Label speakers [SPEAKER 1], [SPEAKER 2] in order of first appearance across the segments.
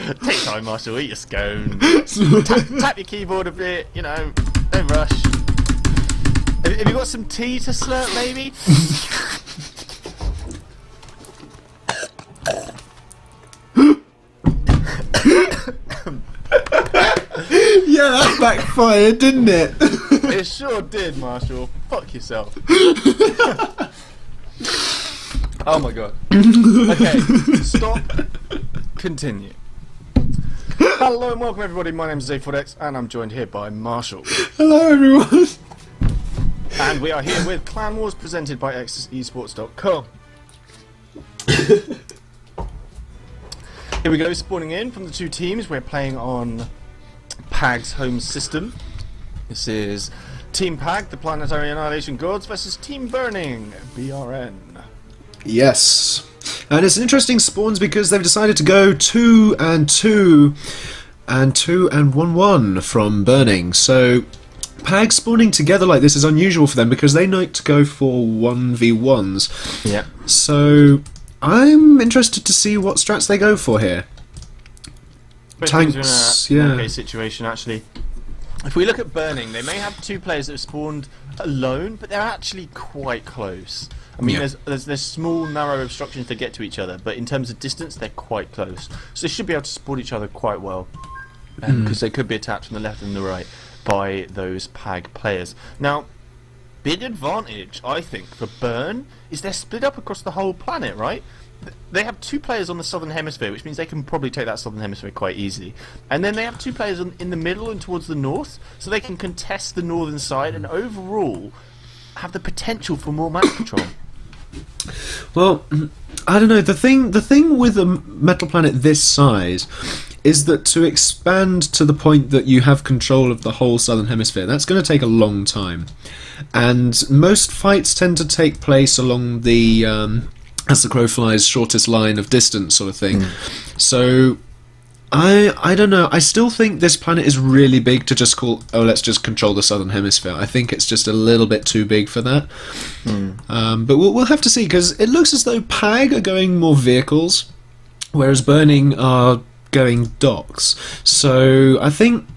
[SPEAKER 1] Take time, Marshall. Eat your scone. Tap your keyboard a bit. You know, don't rush. Have you got some tea to slurp, maybe?
[SPEAKER 2] Yeah, that backfired, didn't it?
[SPEAKER 1] It sure did, Marshall. Fuck yourself. Oh my god. Okay, stop. Continue. Hello and welcome everybody, my name is Z4X and I'm joined here by Marshall.
[SPEAKER 2] Hello everyone.
[SPEAKER 1] And we are here with Clan Wars presented by ExodusEsports.com. Here we go, spawning in from the two teams. We're playing on PAG's home system. This is Team PAG, the Planetary Annihilation Gods, versus Team Burning, BRN.
[SPEAKER 2] Yes. And it's an interesting spawns because they've decided to go 2 and 2 and 2 and 1-1 from Burning. So PAG spawning together like this is unusual for them because they like to go for 1v1s.
[SPEAKER 1] Yeah.
[SPEAKER 2] So I'm interested to see what strats they go for here. Tanks,
[SPEAKER 1] in a
[SPEAKER 2] yeah.
[SPEAKER 1] okay situation actually. If we look at Burning, they may have two players that have spawned alone, but they're actually quite close. I mean,
[SPEAKER 2] Yeah.
[SPEAKER 1] there's small, narrow obstructions to get to each other, but in terms of distance, they're quite close. So they should be able to support each other quite well, because they could be attacked from the left and the right by those PAG players. Now, big advantage, I think, for Burn is they're split up across the whole planet, right? They have two players on the southern hemisphere, which means they can probably take that southern hemisphere quite easily. And then they have two players in the middle and towards the north, so they can contest the northern side and overall have the potential for more map control.
[SPEAKER 2] Well, I don't know. The thing with a metal planet this size is that to expand to the point that you have control of the whole southern hemisphere, that's going to take a long time. And most fights tend to take place along the as the crow flies, shortest line of distance sort of thing. So I don't know. I still think this planet is really big to just call, oh, let's just control the southern hemisphere. I think it's just a little bit too big for that. But we'll have to see, because it looks as though PAG are going more vehicles, whereas Burning are going docks. So I think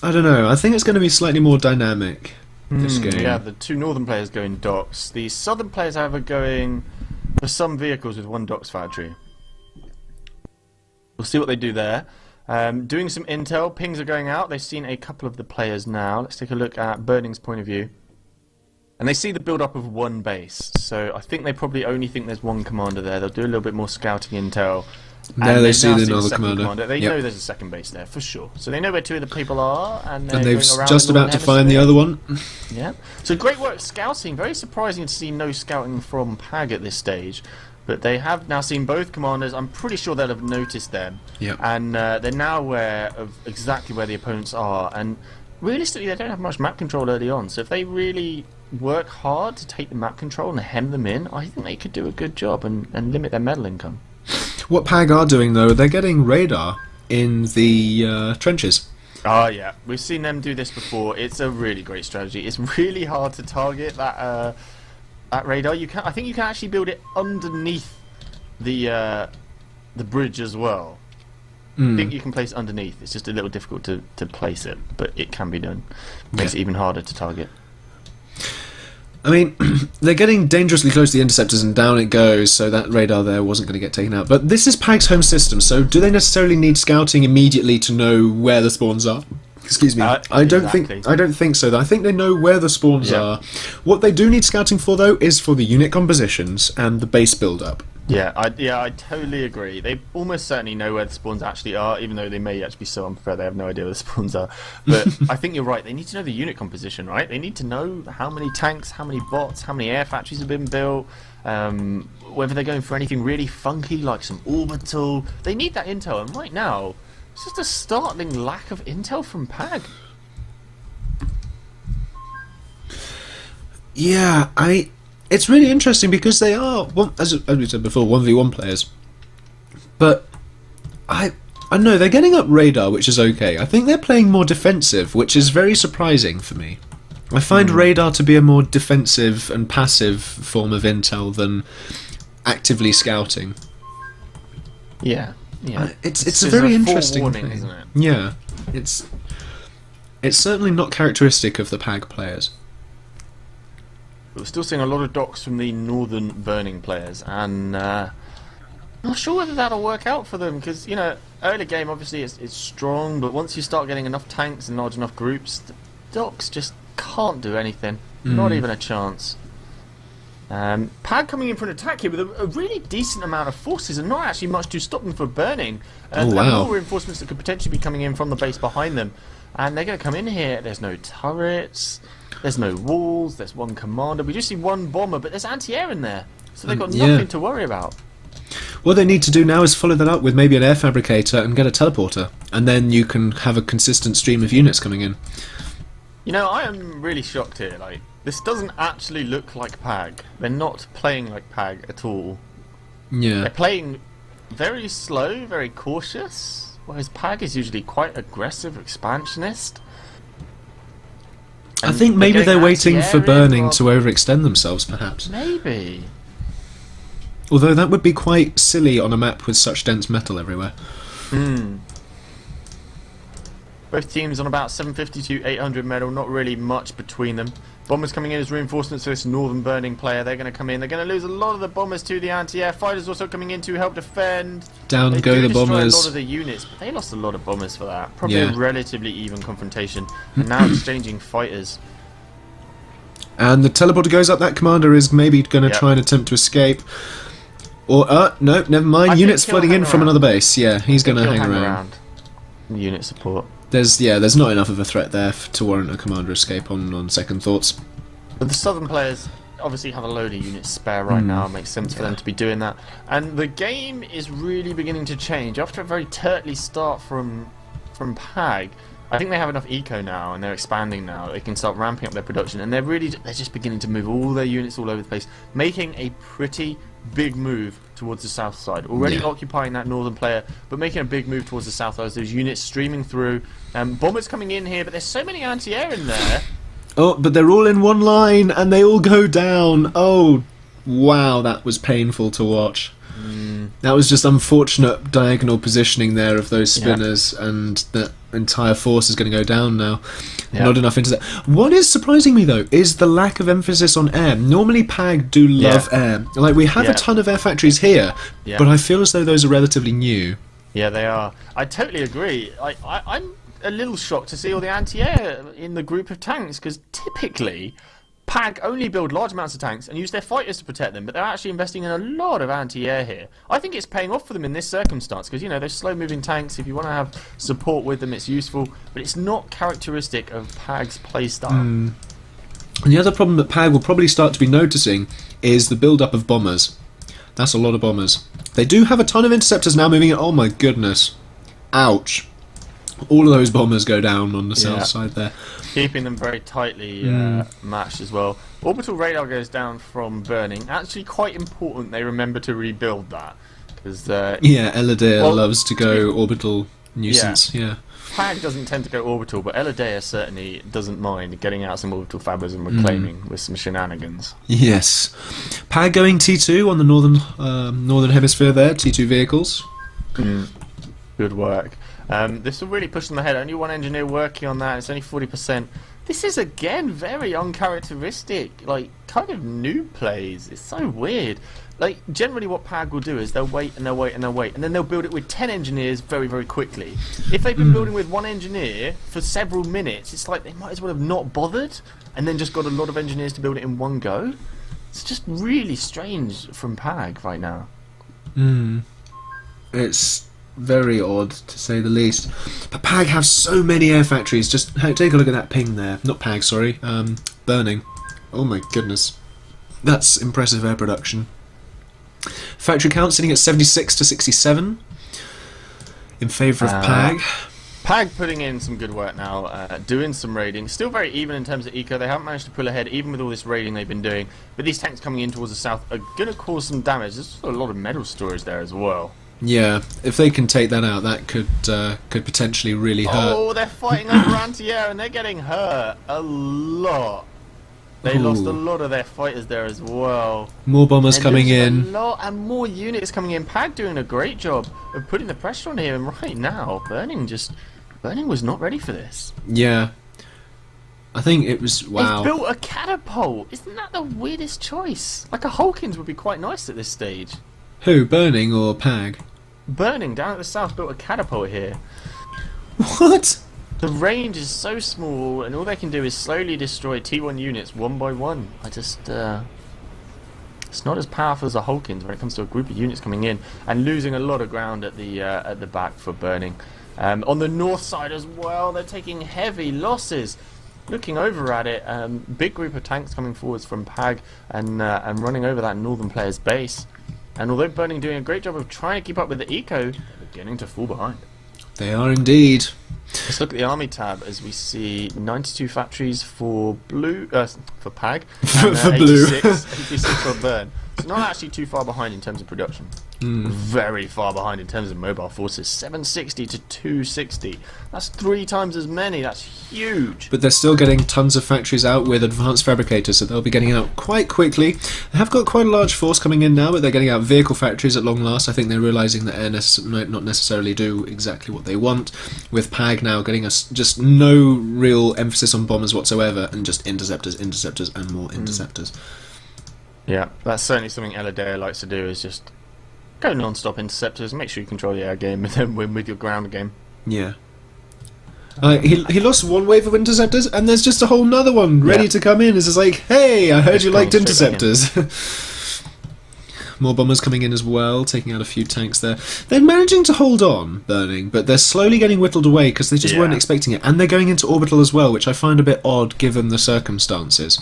[SPEAKER 2] it's going to be slightly more dynamic, this game.
[SPEAKER 1] Yeah, the two northern players going docks. The southern players, however, going for some vehicles with one docks factory. We'll see what they do there. Doing some intel, pings are going out. They've seen a couple of the players now. Let's take a look at Burning's point of view. And they see the build-up of one base. So I think they probably only think there's one commander there. They'll do a little bit more scouting intel.
[SPEAKER 2] Now they see
[SPEAKER 1] now
[SPEAKER 2] another
[SPEAKER 1] second
[SPEAKER 2] commander.
[SPEAKER 1] They
[SPEAKER 2] Yep.
[SPEAKER 1] know there's a second base there, for sure. So they know where two of the people are. And
[SPEAKER 2] And
[SPEAKER 1] they're
[SPEAKER 2] they've
[SPEAKER 1] going around
[SPEAKER 2] just
[SPEAKER 1] the
[SPEAKER 2] about to
[SPEAKER 1] northern
[SPEAKER 2] find the
[SPEAKER 1] hemisphere.
[SPEAKER 2] other one.
[SPEAKER 1] Yeah. So great work scouting. Very surprising to see no scouting from PAG at this stage. But they have now seen both commanders. I'm pretty sure they'll have noticed them.
[SPEAKER 2] Yep.
[SPEAKER 1] And they're now aware of exactly where the opponents are. And realistically, they don't have much map control early on. So if they really work hard to take the map control and hem them in, I think they could do a good job and limit their medal income.
[SPEAKER 2] What PAG are doing, though, they're getting radar in the trenches.
[SPEAKER 1] Oh yeah, we've seen them do this before. It's a really great strategy. It's really hard to target that radar. I think you can actually build it underneath the bridge as well. I think you can place it underneath. It's just a little difficult to place it, but it can be done. Makes it even harder to target.
[SPEAKER 2] I mean, they're getting dangerously close to the interceptors and down it goes, so that radar there wasn't going to get taken out. But this is PAG's home system, so do they necessarily need scouting immediately to know where the spawns are? Excuse me. I don't think so. I think they know where the spawns are. What they do need scouting for, though, is for the unit compositions and the base build-up.
[SPEAKER 1] Yeah, I totally agree. They almost certainly know where the spawns actually are, even though they may actually be so unprepared they have no idea where the spawns are. But I think you're right. They need to know the unit composition, right? They need to know how many tanks, how many bots, how many air factories have been built, whether they're going for anything really funky like some orbital. They need that intel, and right now, it's just a startling lack of intel from PAG.
[SPEAKER 2] Yeah, it's really interesting because they are, as we said before, 1v1 players. But I know they're getting up radar, which is okay. I think they're playing more defensive, which is very surprising for me. I find radar to be a more defensive and passive form of intel than actively scouting.
[SPEAKER 1] Yeah. Yeah,
[SPEAKER 2] it's a very interesting
[SPEAKER 1] forewarning,
[SPEAKER 2] thing,
[SPEAKER 1] isn't it?
[SPEAKER 2] Yeah, it's certainly not characteristic of the PAG players.
[SPEAKER 1] But we're still seeing a lot of docks from the northern burning players, and not sure whether that'll work out for them, because, early game obviously it's strong, but once you start getting enough tanks in large enough groups, the docks just can't do anything. Not even a chance. PAG coming in for an attack here with a really decent amount of forces and not actually much to stop them from burning.
[SPEAKER 2] Oh, wow.
[SPEAKER 1] More reinforcements that could potentially be coming in from the base behind them. And they're going to come in here. There's no turrets, there's no walls, there's one commander. We just see one bomber, but there's anti-air in there. So they've got nothing to worry about.
[SPEAKER 2] What they need to do now is follow that up with maybe an air fabricator and get a teleporter. And then you can have a consistent stream of units coming in.
[SPEAKER 1] I am really shocked here. This doesn't actually look like PAG. They're not playing like PAG at all.
[SPEAKER 2] Yeah.
[SPEAKER 1] They're playing very slow, very cautious, whereas PAG is usually quite aggressive, expansionist.
[SPEAKER 2] I think maybe they're waiting for burning to overextend themselves, perhaps.
[SPEAKER 1] Maybe.
[SPEAKER 2] Although that would be quite silly on a map with such dense metal everywhere.
[SPEAKER 1] Both teams on about 750 to 800 metal, not really much between them. Bombers coming in as reinforcements for this northern burning player. They're going to come in. They're going to lose a lot of the bombers to the anti-air. Fighters also coming in to help defend.
[SPEAKER 2] Down
[SPEAKER 1] They
[SPEAKER 2] go
[SPEAKER 1] do
[SPEAKER 2] the
[SPEAKER 1] destroy
[SPEAKER 2] bombers.
[SPEAKER 1] a lot of the units, but they lost a lot of bombers for that. Probably
[SPEAKER 2] Yeah.
[SPEAKER 1] a relatively even confrontation. And now exchanging fighters.
[SPEAKER 2] And the teleporter goes up. That commander is maybe going to try and attempt to escape. Or, no, never mind.
[SPEAKER 1] I
[SPEAKER 2] Units
[SPEAKER 1] think he'll
[SPEAKER 2] flooding in
[SPEAKER 1] hang
[SPEAKER 2] from
[SPEAKER 1] around.
[SPEAKER 2] another base. Yeah, he's going to
[SPEAKER 1] He'll
[SPEAKER 2] hang around.
[SPEAKER 1] Unit support.
[SPEAKER 2] There's not enough of a threat there to warrant a commander escape on second thoughts.
[SPEAKER 1] But the southern players obviously have a load of units spare right now. It makes sense for them to be doing that. And the game is really beginning to change. After a very turtly start from PAG, I think they have enough eco now, and they're expanding now. They can start ramping up their production, and they're just beginning to move all their units all over the place, making a pretty big move towards the south side. Already occupying that northern player, but making a big move towards the south as those units streaming through. Bombers coming in here, but there's so many anti-air in there.
[SPEAKER 2] Oh, but they're all in one line, and they all go down. Oh, wow, that was painful to watch. That was just unfortunate diagonal positioning there of those spinners, and that entire force is going to go down now. Not enough intercept. What is surprising me, though, is the lack of emphasis on air. Normally, PAG do love air. We have a ton of air factories here, but I feel as though those are relatively new.
[SPEAKER 1] Yeah, they are. I totally agree. I'm a little shocked to see all the anti-air in the group of tanks, because typically PAG only build large amounts of tanks and use their fighters to protect them, but they're actually investing in a lot of anti-air here. I think it's paying off for them in this circumstance, because they're slow-moving tanks. If you want to have support with them, it's useful, but it's not characteristic of PAG's playstyle.
[SPEAKER 2] And the other problem that PAG will probably start to be noticing is the build-up of bombers. That's a lot of bombers. They do have a ton of interceptors now moving in. Oh my goodness. Ouch. All of those bombers go down on the south side there.
[SPEAKER 1] Keeping them very tightly matched as well. Orbital radar goes down from burning. Actually quite important they remember to rebuild that. Because
[SPEAKER 2] Eladir loves to go orbital nuisance.
[SPEAKER 1] PAG doesn't tend to go orbital, but Eladir certainly doesn't mind getting out some orbital fabbers and reclaiming with some shenanigans.
[SPEAKER 2] Yes. PAG going T2 on the northern hemisphere there, T2 vehicles.
[SPEAKER 1] Good work. This will really push them ahead. Only one engineer working on that. It's only 40%. This is, again, very uncharacteristic. Kind of noob plays. It's so weird. Generally what PAG will do is they'll wait and they'll wait and they'll wait, and then they'll build it with 10 engineers very, very quickly. If they've been building with one engineer for several minutes, it's like they might as well have not bothered and then just got a lot of engineers to build it in one go. It's just really strange from PAG right now.
[SPEAKER 2] It's very odd, to say the least. But PAG have so many air factories. Just take a look at that ping there. Not PAG, sorry. Burning. Oh my goodness. That's impressive air production. Factory count sitting at 76 to 67 in favour of PAG.
[SPEAKER 1] PAG putting in some good work now, doing some raiding. Still very even in terms of eco. They haven't managed to pull ahead even with all this raiding they've been doing. But these tanks coming in towards the south are going to cause some damage. There's a lot of metal storage there as well.
[SPEAKER 2] Yeah, if they can take that out, that could potentially really hurt.
[SPEAKER 1] Oh, they're fighting over anti-air and they're getting hurt a lot. They lost a
[SPEAKER 2] Ooh.
[SPEAKER 1] lot of their fighters there as well.
[SPEAKER 2] More bombers
[SPEAKER 1] They're
[SPEAKER 2] coming
[SPEAKER 1] losing
[SPEAKER 2] in.
[SPEAKER 1] a lot, and more units coming in. PAG doing a great job of putting the pressure on here, and right now, Burning was not ready for this.
[SPEAKER 2] Yeah. I think it was... Wow.
[SPEAKER 1] They've built a catapult. Isn't that the weirdest choice? Like a Hawkins would be quite nice at this stage.
[SPEAKER 2] Who, Burning or PAG?
[SPEAKER 1] Burning down at the south built a catapult here.
[SPEAKER 2] What?
[SPEAKER 1] The range is so small, and all they can do is slowly destroy T1 units one by one. It's not as powerful as a Hawkins when it comes to a group of units coming in and losing a lot of ground at the back for Burning. On the north side as well, they're taking heavy losses. Looking over at it, big group of tanks coming forwards from PAG and running over that northern player's base. And although Burning doing a great job of trying to keep up with the eco, they're beginning to fall behind.
[SPEAKER 2] They are indeed.
[SPEAKER 1] Let's look at the army tab as we see 92 factories for blue, for PAG, and,
[SPEAKER 2] For blue.
[SPEAKER 1] 86 for Burn. It's not actually too far behind in terms of production. Very far behind in terms of mobile forces. 760 to 260. That's 3 times as many. That's huge.
[SPEAKER 2] But they're still getting tons of factories out with advanced fabricators, so they'll be getting out quite quickly. They have got quite a large force coming in now, but they're getting out vehicle factories at long last. I think they're realising that air might not necessarily do exactly what they want, with PAG now getting us just no real emphasis on bombers whatsoever, and just interceptors, and more interceptors.
[SPEAKER 1] Yeah, that's certainly something Eladea likes to do, is just go non-stop interceptors, make sure you control the air game, and then win with your ground game.
[SPEAKER 2] Yeah. He lost one wave of interceptors, and there's just a whole nother one ready to come in. It's just like, hey, I heard
[SPEAKER 1] Just
[SPEAKER 2] you liked
[SPEAKER 1] coming straight back in.
[SPEAKER 2] interceptors. More bombers coming in as well, taking out a few tanks there. They're managing to hold on, Burning, but they're slowly getting whittled away because they just weren't expecting it. And they're going into orbital as well, which I find a bit odd given the circumstances.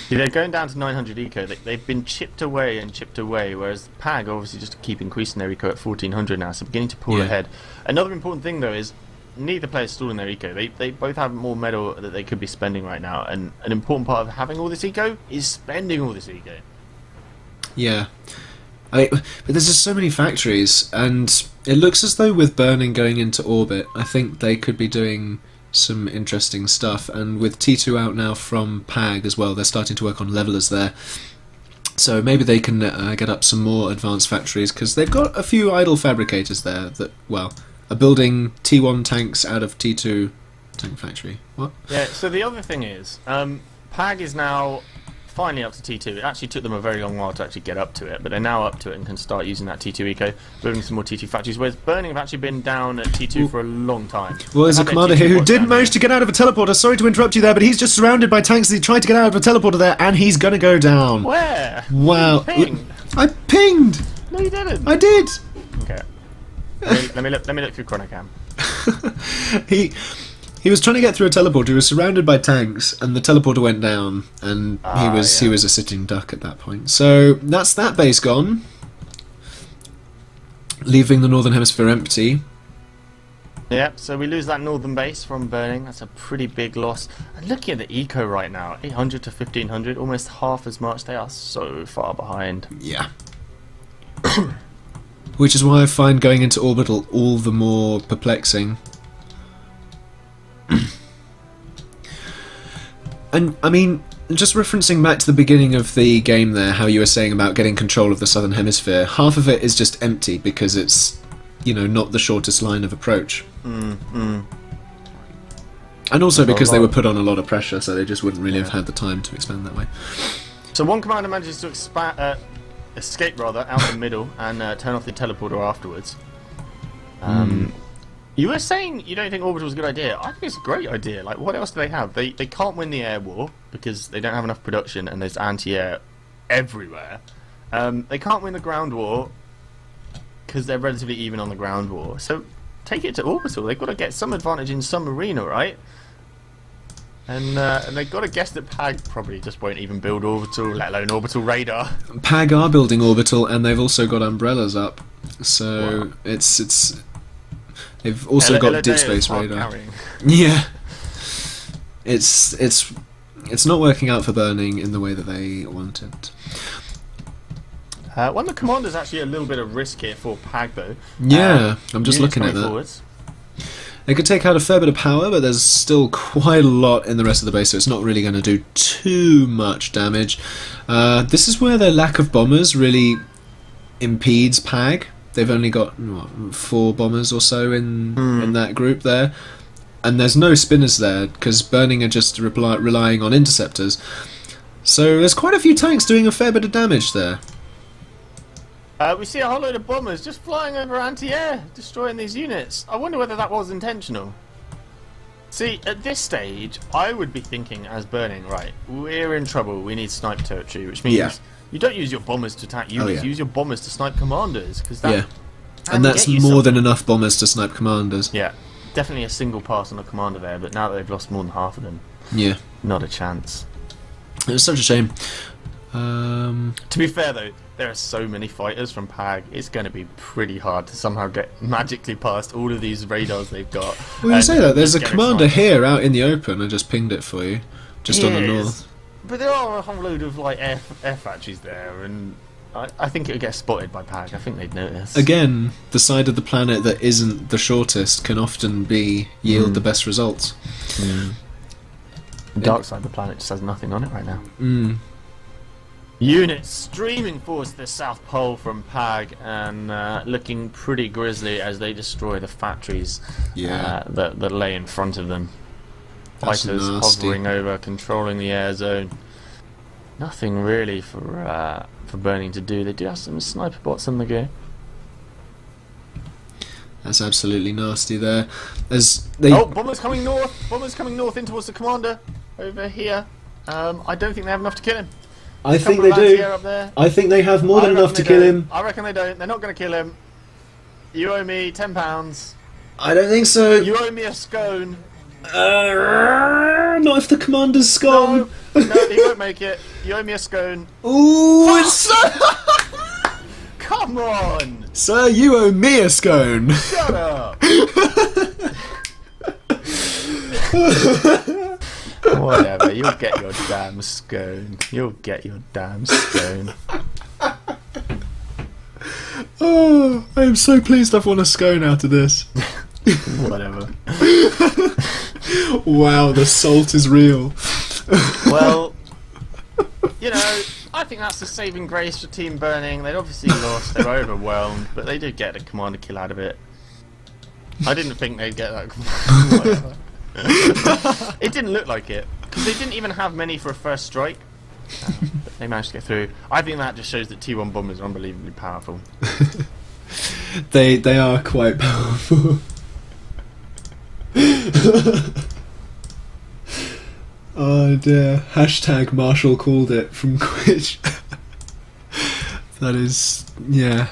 [SPEAKER 1] Yeah, they're going down to 900 eco. They've been chipped away, whereas PAG obviously just keep increasing their eco at 1400 now, so beginning to pull ahead. Another important thing though is neither player's stalling their eco. They both have more metal that they could be spending right now, and an important part of having all this eco is spending all this eco.
[SPEAKER 2] Yeah. But there's just so many factories, and it looks as though with Burning going into orbit, I think they could be doing some interesting stuff. And with T2 out now from PAG as well, they're starting to work on levelers there. So maybe they can get up some more advanced factories, because they've got a few idle fabricators there that, well, are building T1 tanks out of T2 tank factory. What?
[SPEAKER 1] Yeah, so the other thing is, PAG is now finally up to T2. It actually took them a very long while to actually get up to it, but they're now up to it and can start using that T2 eco, building some more T2 factories, whereas Burning have actually been down at T2 for a long time.
[SPEAKER 2] Well, there's a commander here who did manage to get out of a teleporter. Sorry to interrupt you there, but he's just surrounded by tanks. He tried to get out of a teleporter there, and he's going to go down.
[SPEAKER 1] Where?
[SPEAKER 2] Wow.
[SPEAKER 1] Pinged.
[SPEAKER 2] I pinged!
[SPEAKER 1] No, you didn't.
[SPEAKER 2] I did!
[SPEAKER 1] Okay. Let me look through Chronocam.
[SPEAKER 2] He was trying to get through a teleporter. He was surrounded by tanks, and the teleporter went down, and he was a sitting duck at that point. So that's that base gone, leaving the northern hemisphere empty.
[SPEAKER 1] Yeah, so we lose that northern base from Burning. That's a pretty big loss. And looking at the eco right now, 800 to 1500, almost half as much. They are so far behind.
[SPEAKER 2] Yeah. Which is why I find going into orbital all the more perplexing. And, I mean, just referencing back to the beginning of the game there, how you were saying about getting control of the southern hemisphere, half of it is just empty because it's, you know, not the shortest line of approach. And also because they were put on a lot of pressure, so they just wouldn't really have had the time to expand that way.
[SPEAKER 1] So one commander manages to escape out the middle and turn off the teleporter afterwards. You were saying you don't think orbital was a good idea. I think it's a great idea. Like, what else do they have? They can't win the air war because they don't have enough production and there's anti-air everywhere. They can't win the ground war because they're relatively even on the ground war. So take it to orbital. They've got to get some advantage in some arena, right? And they've got to guess that PAG probably just won't even build orbital, let alone orbital radar.
[SPEAKER 2] PAG are building orbital, and they've also got umbrellas up. So it's they've also got deep space radar. Yeah, it's not working out for Burning in the way that they wanted.
[SPEAKER 1] One of the commanders actually a little bit of risk here for PAG though.
[SPEAKER 2] Yeah, I'm just looking at that.
[SPEAKER 1] Forwards.
[SPEAKER 2] They could take out a fair bit of power, but there's still quite a lot in the rest of the base, so it's not really going to do too much damage. This is where their lack of bombers really impedes PAG. They've only got 4 bombers or so in that group there. And there's no spinners there, because Burning are just relying on interceptors. So there's quite a few tanks doing a fair bit of damage there.
[SPEAKER 1] We see a whole load of bombers just flying over anti-air, destroying these units. I wonder whether that was intentional. See, at this stage, I would be thinking as Burning, right, we're in trouble, we need snipe territory, which means you don't use your bombers to attack units, you use your bombers to snipe commanders. Cause that
[SPEAKER 2] and that's more than enough bombers to snipe commanders.
[SPEAKER 1] Yeah, definitely a single pass on a commander there, but now that they've lost more than half of them, not a chance.
[SPEAKER 2] It's such a shame.
[SPEAKER 1] To be fair though, there are so many fighters from PAG, it's going to be pretty hard to somehow get magically past all of these radars they've got.
[SPEAKER 2] Well, you say that, there's a commander here out in the open. I just pinged it for you, just on the north.
[SPEAKER 1] But there are a whole load of like air factories there, and I think it would get spotted by PAG. I think they'd notice. Again,
[SPEAKER 2] the side of the planet that isn't the shortest can often yield the best results.
[SPEAKER 1] The dark side of the planet just has nothing on it right now. Units streaming forward to the South Pole from PAG and looking pretty grisly as they destroy the factories that lay in front of them.
[SPEAKER 2] That's
[SPEAKER 1] Fighters
[SPEAKER 2] nasty.
[SPEAKER 1] hovering over, controlling the air zone. Nothing really for Burning to do. They do have some sniper bots on the go.
[SPEAKER 2] That's absolutely nasty there.
[SPEAKER 1] Oh, bombers coming north! Bombers coming north in towards the commander over here. I don't think they have enough to kill him.
[SPEAKER 2] I think they do. I think they have more than enough to kill him.
[SPEAKER 1] I reckon they don't. They're not going to kill him. You owe me £10.
[SPEAKER 2] I don't think so.
[SPEAKER 1] You owe me a scone.
[SPEAKER 2] Not if the commander's scone.
[SPEAKER 1] No, he won't make it. You owe me a scone.
[SPEAKER 2] Ooh, it's
[SPEAKER 1] Come on!
[SPEAKER 2] Sir, you owe me a scone.
[SPEAKER 1] Shut up! Whatever, you'll get your damn scone. You'll get your damn scone.
[SPEAKER 2] Oh, I am so pleased I've won a scone out of this.
[SPEAKER 1] Whatever.
[SPEAKER 2] Wow, the salt is real.
[SPEAKER 1] Well, you know, I think that's the saving grace for Team Burning. They'd obviously lost, they were overwhelmed, but they did get a commander kill out of it. I didn't think they'd get that. Whatever. It didn't look like it, because they didn't even have many for a first strike. But they managed to get through. I think that just shows that T1 bombers are unbelievably powerful.
[SPEAKER 2] They are quite powerful. Oh dear. Hashtag Marshall called it from Twitch. That is, yeah.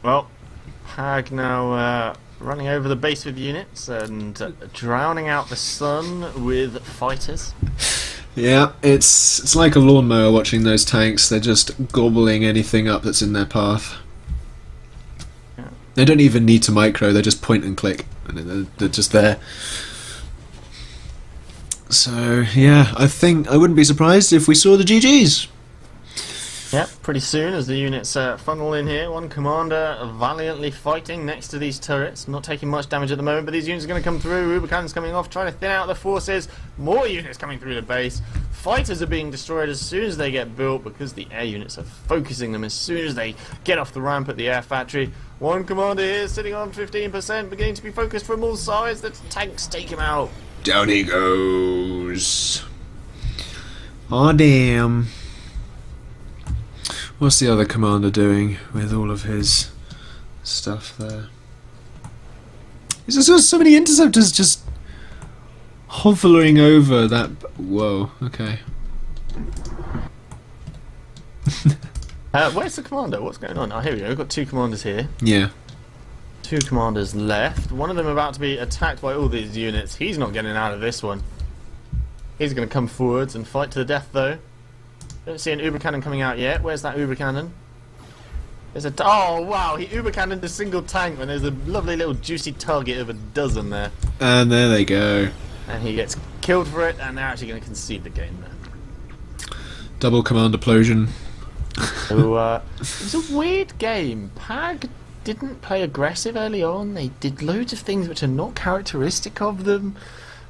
[SPEAKER 1] Well, PAG now running over the base with units and drowning out the sun with fighters.
[SPEAKER 2] Yeah, it's like a lawnmower watching those tanks. They're just gobbling anything up that's in their path.
[SPEAKER 1] Yeah.
[SPEAKER 2] They don't even need to micro, they just point and click, and they're just there. So, yeah, I think I wouldn't be surprised if we saw the GGs.
[SPEAKER 1] Yep, pretty soon as the units funnel in here. One commander valiantly fighting next to these turrets, not taking much damage at the moment, but these units are going to come through. Rubicannon's coming off, trying to thin out the forces. More units coming through the base. Fighters are being destroyed as soon as they get built because the air units are focusing them as soon as they get off the ramp at the air factory. One commander here sitting on 15%, beginning to be focused from all sides. The tanks take him out.
[SPEAKER 2] Down he goes. Aw, damn. What's the other commander doing with all of his stuff there? There's just so many interceptors just hovering over that. Whoa, okay.
[SPEAKER 1] Where's the commander? What's going on? Oh, here we go. We've got 2 commanders here.
[SPEAKER 2] Yeah.
[SPEAKER 1] 2 commanders left. One of them about to be attacked by all these units. He's not getting out of this one. He's going to come forwards and fight to the death, though. Don't see an Uber cannon coming out yet. Where's that Uber cannon? There's a oh wow! He Uber cannoned a single tank when there's a lovely little juicy target of a dozen there.
[SPEAKER 2] And there they go.
[SPEAKER 1] And he gets killed for it, and they're actually going to concede the game there.
[SPEAKER 2] Double command implosion.
[SPEAKER 1] So it was a weird game. PAG didn't play aggressive early on. They did loads of things which are not characteristic of them.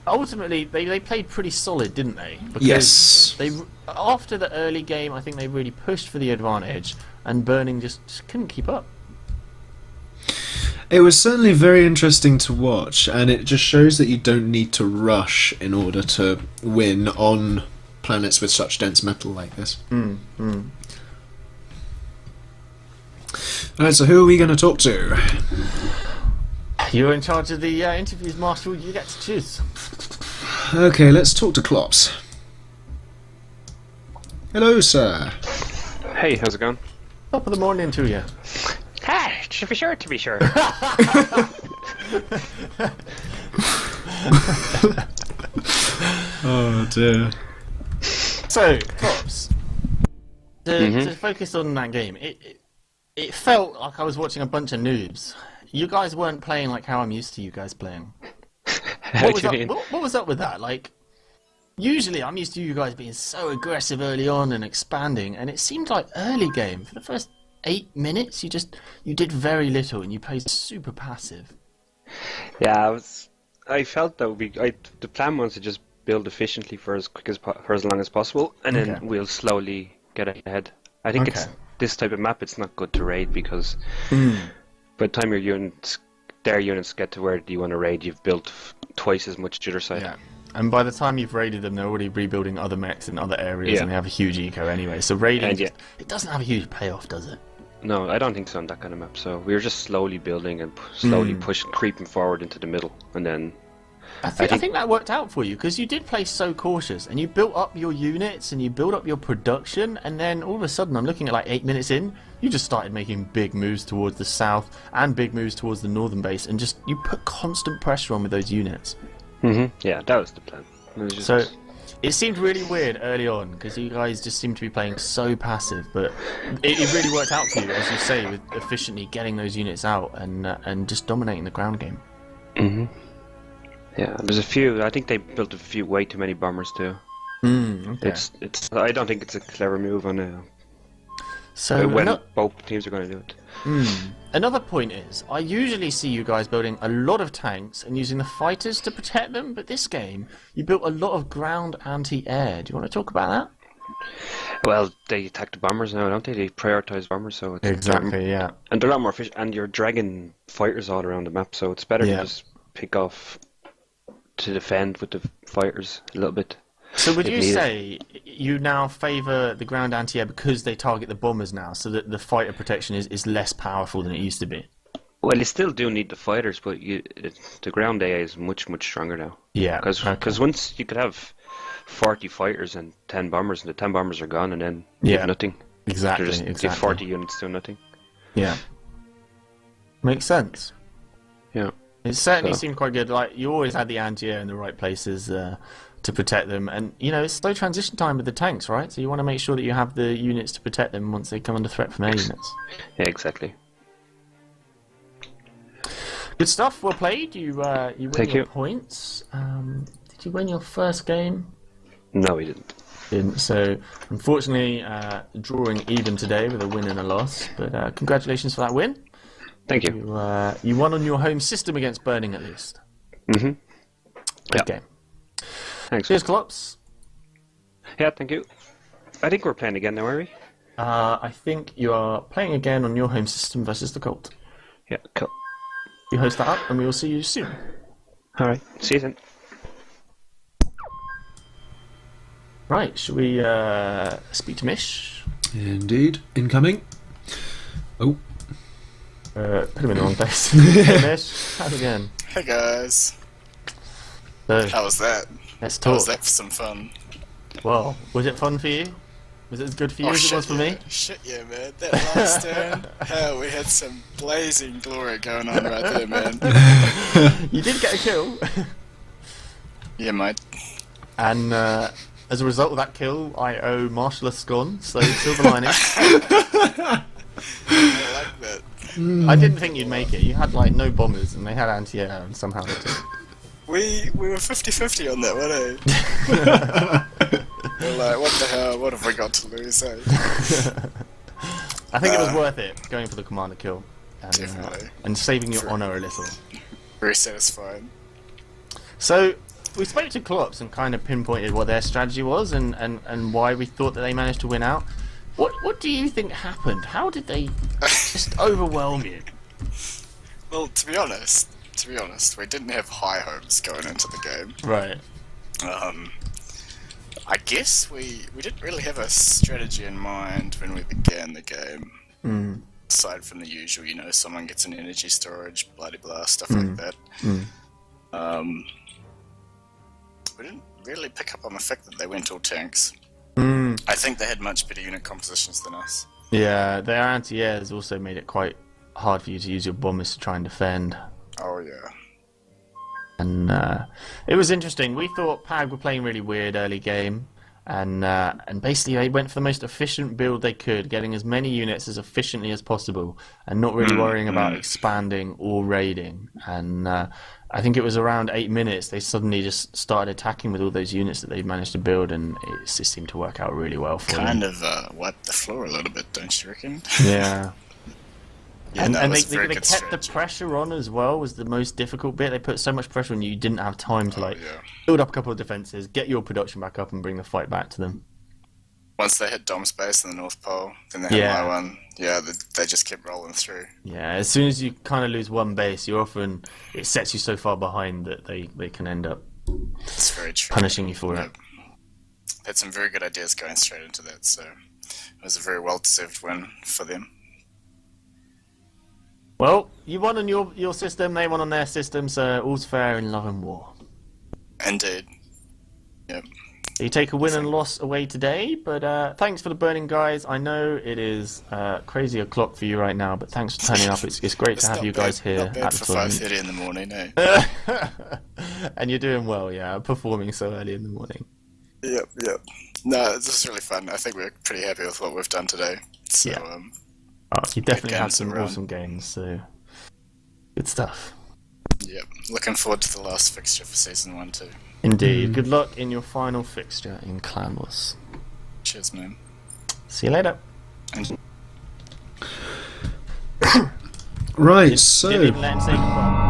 [SPEAKER 1] ultimately they played pretty solid, didn't they? Because
[SPEAKER 2] Yes.
[SPEAKER 1] they after the early game, I think they really pushed for the advantage, and Burning just couldn't keep up.
[SPEAKER 2] It was certainly very interesting to watch, and it just shows that you don't need to rush in order to win on planets with such dense metal like this. Alright, so who are we going to talk to?
[SPEAKER 1] You're in charge of the interviews, Marshall. You get to choose.
[SPEAKER 2] Okay, let's talk to Klops. Hello, sir.
[SPEAKER 3] Hey, how's it going?
[SPEAKER 1] Top of the morning to you.
[SPEAKER 3] Hi, to be sure, to be sure.
[SPEAKER 2] Oh dear.
[SPEAKER 1] So, Cops, to focus on that game, it felt like I was watching a bunch of noobs. You guys weren't playing like how I'm used to you guys playing. What was up with that? Like, usually I'm used to you guys being so aggressive early on and expanding, and it seemed like early game, for the first 8 minutes, you did very little and you played super passive.
[SPEAKER 3] Yeah, I felt that the plan was to just build efficiently for as long as possible, and then we'll slowly get ahead. I think it's this type of map. It's not good to raid because by the time their units get to where you want to raid, you've built twice as much to the other side.
[SPEAKER 1] Yeah. And by the time you've raided them, they're already rebuilding other mechs in other areas, and they have a huge eco anyway. So raiding, it doesn't have a huge payoff, does it?
[SPEAKER 3] No, I don't think so on that kind of map. So we were just slowly building and slowly creeping forward into the middle, and then
[SPEAKER 1] I think that worked out for you, because you did play so cautious, and you built up your units and you built up your production, and then all of a sudden, I'm looking at like 8 minutes in, you just started making big moves towards the south and big moves towards the northern base, and you put constant pressure on with those units.
[SPEAKER 3] Yeah, that was the plan.
[SPEAKER 1] It seemed really weird early on, because you guys just seemed to be playing so passive, but it really worked out for you, as you say, with efficiently getting those units out and just dominating the ground game.
[SPEAKER 3] Yeah, there's a few. I think they built way too many bombers too.
[SPEAKER 1] Okay.
[SPEAKER 3] I don't think it's a clever move on
[SPEAKER 1] So
[SPEAKER 3] when both teams are going to do it.
[SPEAKER 1] Another point is, I usually see you guys building a lot of tanks and using the fighters to protect them, but this game, you built a lot of ground anti-air. Do you want to talk about that?
[SPEAKER 3] Well, they attack the bombers now, don't they? They prioritize bombers, so it's
[SPEAKER 1] exactly, yeah.
[SPEAKER 3] And they're a lot more efficient, and you're dragging fighters all around the map, so it's better to just pick off to defend with the fighters a little bit.
[SPEAKER 1] So would you say you now favour the ground anti-air because they target the bombers now, so that the fighter protection is less powerful than it used to be?
[SPEAKER 3] Well, you still do need the fighters, but the ground AI is much, much stronger now.
[SPEAKER 1] Yeah.
[SPEAKER 3] Because once you could have 40 fighters and 10 bombers, and the 10 bombers are gone, and then you have nothing.
[SPEAKER 1] Exactly,
[SPEAKER 3] You have 40 units doing nothing.
[SPEAKER 1] Yeah. Makes sense.
[SPEAKER 3] Yeah.
[SPEAKER 1] It certainly seemed quite good. Like, you always had the anti-air in the right places to protect them, and it's slow transition time with the tanks, right? So you want to make sure that you have the units to protect them once they come under threat from air units.
[SPEAKER 3] Yeah, exactly.
[SPEAKER 1] Good stuff. Well played. You win your points. Did you win your first game?
[SPEAKER 3] No, we didn't.
[SPEAKER 1] Didn't. So unfortunately, drawing even today with a win and a loss. But congratulations for that win.
[SPEAKER 3] Thank you.
[SPEAKER 1] You won on your home system against Burning, at least. Good game.
[SPEAKER 3] Thanks.
[SPEAKER 1] Cheers, Klops.
[SPEAKER 3] Yeah, thank you. I think we're playing again now, are we?
[SPEAKER 1] I think you are playing again on your home system versus the Colt.
[SPEAKER 3] Yeah, cool.
[SPEAKER 1] You host that up, and we will see you soon.
[SPEAKER 3] Alright, see you then.
[SPEAKER 1] Right, shall we speak to Mish?
[SPEAKER 2] Indeed. Incoming. Oh.
[SPEAKER 1] Put him in the wrong place. Hey Mish, how's it going?
[SPEAKER 4] Hey guys.
[SPEAKER 1] So,
[SPEAKER 4] How was that?
[SPEAKER 1] let's
[SPEAKER 4] How was
[SPEAKER 1] talk.
[SPEAKER 4] that for some fun?
[SPEAKER 1] Well, was it fun for you? Was it as good for you as it was for me?
[SPEAKER 4] Shit yeah, man. That last turn, hell, we had some blazing glory going on right there, man.
[SPEAKER 1] You did get a kill.
[SPEAKER 4] Yeah, mate.
[SPEAKER 1] And as a result of that kill, I owe Marshall a scone, so silver lining.
[SPEAKER 4] I like that.
[SPEAKER 1] I didn't think you'd make it. You had like no bombers, and they had anti-air, and somehow they did.
[SPEAKER 4] We were 50-50 on that one, eh? We're like, what the hell, what have we got to lose, eh?
[SPEAKER 1] I think it was worth it, going for the commander kill. And,
[SPEAKER 4] Definitely.
[SPEAKER 1] and saving your honour a little.
[SPEAKER 4] Very satisfying.
[SPEAKER 1] So, we spoke to Klops and kind of pinpointed what their strategy was and why we thought that they managed to win out. What do you think happened? How did they just overwhelm you?
[SPEAKER 4] Well, to be honest, we didn't have high hopes going into the game.
[SPEAKER 1] Right.
[SPEAKER 4] I guess we didn't really have a strategy in mind when we began the game. Aside from the usual, someone gets an energy storage, bloody blah, stuff like that. We didn't really pick up on the fact that they went all tanks. I think they had much better unit compositions than us.
[SPEAKER 1] Yeah, their anti-airs also made it quite hard for you to use your bombers to try and defend.
[SPEAKER 4] Oh yeah.
[SPEAKER 1] And it was interesting. We thought PAG were playing really weird early game, and basically they went for the most efficient build they could, getting as many units as efficiently as possible, and not really worrying about expanding or raiding. And I think it was around 8 minutes they suddenly just started attacking with all those units that they'd managed to build, and it just seemed to work out really well for them.
[SPEAKER 4] Kind of wiped the floor a little bit, don't you reckon?
[SPEAKER 1] Yeah.
[SPEAKER 4] Yeah,
[SPEAKER 1] and
[SPEAKER 4] they
[SPEAKER 1] kept the pressure on as well, was the most difficult bit. They put so much pressure on you didn't have time to build up a couple of defences, get your production back up and bring the fight back to them.
[SPEAKER 4] Once they hit Dom's base in the North Pole, then they had my one. Yeah, they just kept rolling through.
[SPEAKER 1] Yeah, as soon as you kind of lose one base, it sets you so far behind that they can end up
[SPEAKER 4] very true.
[SPEAKER 1] Punishing you for it.
[SPEAKER 4] Had some very good ideas going straight into that, so it was a very well-deserved win for them.
[SPEAKER 1] Well, you won on your system, they won on their system, so all's fair in love and war.
[SPEAKER 4] Indeed. Yep.
[SPEAKER 1] You take a win and loss away today, but thanks for the burning, guys. I know it is crazy o'clock for you right now, but thanks for turning up. It's great to have you guys here
[SPEAKER 4] not bad
[SPEAKER 1] at the
[SPEAKER 4] for
[SPEAKER 1] tournament.
[SPEAKER 4] 5:30 in the morning, eh?
[SPEAKER 1] And you're doing well, yeah, performing so early in the morning.
[SPEAKER 4] Yep. No, this is really fun. I think we're pretty happy with what we've done today. So,
[SPEAKER 1] yeah. You definitely had some awesome games, so good stuff.
[SPEAKER 4] Yep. Looking forward to the last fixture for Season 1 too.
[SPEAKER 1] Indeed. Good luck in your final fixture in Clan Wars.
[SPEAKER 4] Cheers, man.
[SPEAKER 1] See you later.
[SPEAKER 4] And
[SPEAKER 2] Right, so...
[SPEAKER 1] Didn't even let him say goodbye.